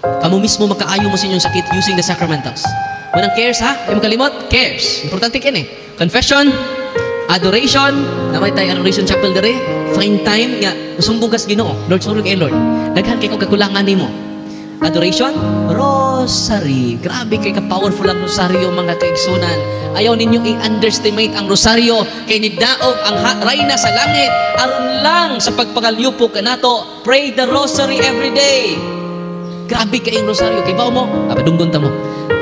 Kamu mismo makaayo mo sa inyong sakit using the sacramentals. Manang cares ha? Ay makalimot? Cares. Importante kin eh. Confession, adoration, namay tayo adoration chapel dere, find time nga, musumbong kas Ginoo, Lord, surog kay Lord. Daghan kay kung kakulangan nimo. Adoration, rosary. Grabe kay ka-powerful ang rosaryo mga kaigsunan. Ayaw ninyo i-underestimate ang rosaryo kay nidaog ang rayna sa langit aron lang sa pagpakalyupo kanato. Pray the rosary every day. Grabe kay ang rosaryo kay bao mo, apadunggon ta mo.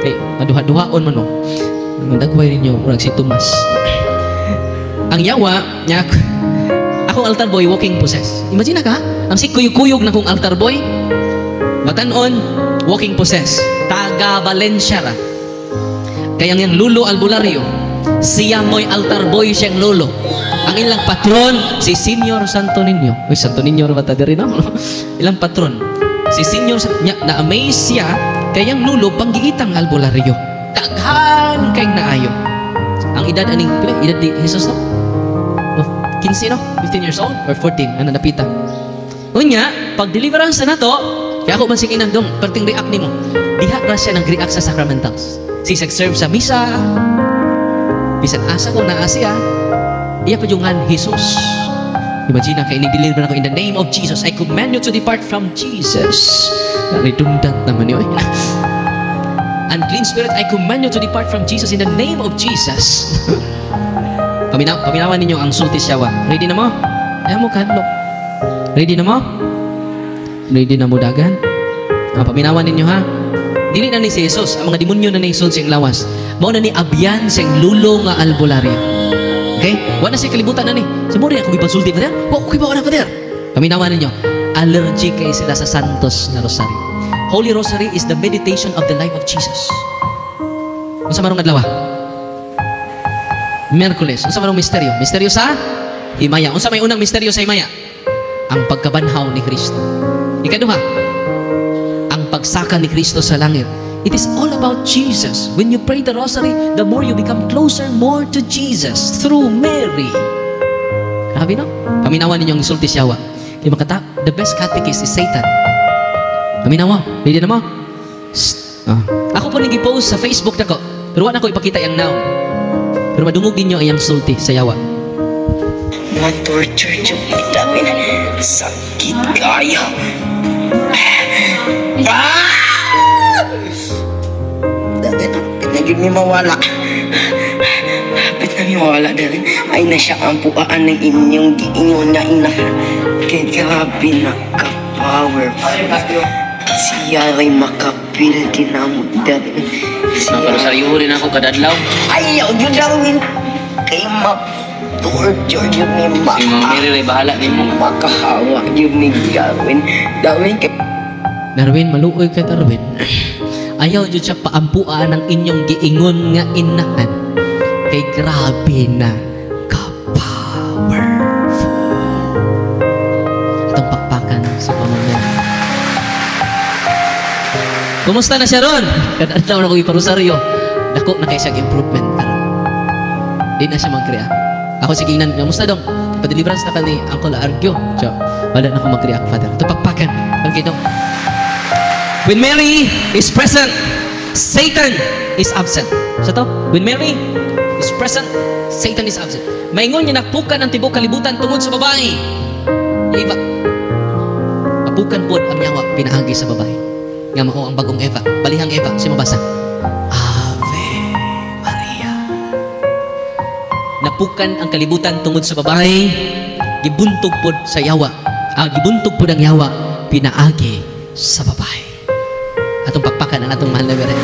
Kay maduha-duhaon man mo. Dagway ninyo murag si Tomas. Ang yawa nya akong altar boy walking possess. Imagine ka, ang sikuyog-kuyog na kong altar boy. Batanon, walking possess. Taga Valencia ra. Kaya yang Lulo Albularyo, siya mo'y altar boy siyang lolo. Ang ilang patron, si Senior Santo Niño. Uy, Santo Niño ba tayo rin, no? Ilang patron. Si Senior na-amaze siya, kayang lulo, panggiitang albularyo. Daghan kayong naayo. Ang edad aning, edad di Jesus, no? 15, no? 15 years old? Or 14, ano napita. Unya, pag deliverance na to, kaya ako man sige nandong, perting react ni mo. Diha ra siya nag-react sa sacramentals. Si serve sa misa, bisan asa ko na siya, iya pa yung Jesus. Imagine na kayo, nag-deliver ako in the name of Jesus. I command you to depart from Jesus. Redundant naman yun. Unclean spirit, I command you to depart from Jesus in the name of Jesus. Paminawan ninyo ang sulti syawa. Ready na mo? Ayaw mo kanlok. Ready na mo? Ready na mo dagan? Paminawan ninyo ha? Dili na ni si Jesus, ang mga demonyo na naisod siyang lawas. Mao na ni abyan siyang lulo nga albularyo. Okay? Wala siya kalibutan na ni. Samuri ako ipasulti pa der. Okay ba wala pa der? Paminawan ninyo. Allergic kay sila sa Santos na Rosary. Holy Rosary is the meditation of the life of Jesus. Unsa marong adlaw? Miyerkules. Unsa marong misteryo? Misteryo sa Himaya. Unsa may unang misteryo sa Himaya? Ang pagkabanhaw ni Kristo. Ikaduha, ang pagsaka ni Kristo sa langit. It is all about Jesus. When you pray the rosary, the more you become closer more to Jesus through Mary. Grabe no? Paminawan ninyong isulti siyawa. Di makata, the best catechist is Satan. Paminawa. Ready na mo? Ako po nag-post sa Facebook na ko. Pero wala ko ipakita yung now. Pero madungog ninyo ay ang sulti sa yawa. Ma-torture yung itamin. Sakit kayo. Dagat, pinagin mi mawala. Pinagin mi mawala din. Ay na siya ang puaan ng inyong giingon na ina. Kaya grabe naka-powerful. Siya ay makapil kinamot din. Naparosaryo rin ako kadadlaw. Ayaw yun Darwin. Kaya ma-torture yun ni Ma. Si Mama Mary rin bahala ni mo. Makahawa yun ni Darwin. Darwin, maluoy ka Darwin. Ayaw dyan siya paampuan ang inyong giingon nga inahan. Kay grabe na ka-powerful. Itong pakpakan sa pamamayan. Kumusta na siya ron? Kadadlaw na kong iparosaryo. Dako na kayo siya improvement. Di na siya mag-react. Ako sige nan, kumusta dong? Pa-deliverance na ka ni Uncle Argyo. So, wala na akong mag-react, Father. Ito pakpakan. Okay dong. When Mary is present, Satan is absent. So to, when Mary is present, Satan is absent. Maingon niya napukan ang tibok kalibutan tungod sa babae. Eva. Mapukan po ang yawa pinaagi sa babae. Nga mao ang bagong Eva. Balihang Eva. Siya mabasa. Ave Maria. Napukan ang kalibutan tungod sa babae. Gibuntog po sa yawa. Gibuntog po ang yawa pinaagi sa babae. Atong pakpakan ang atong mahal na gare.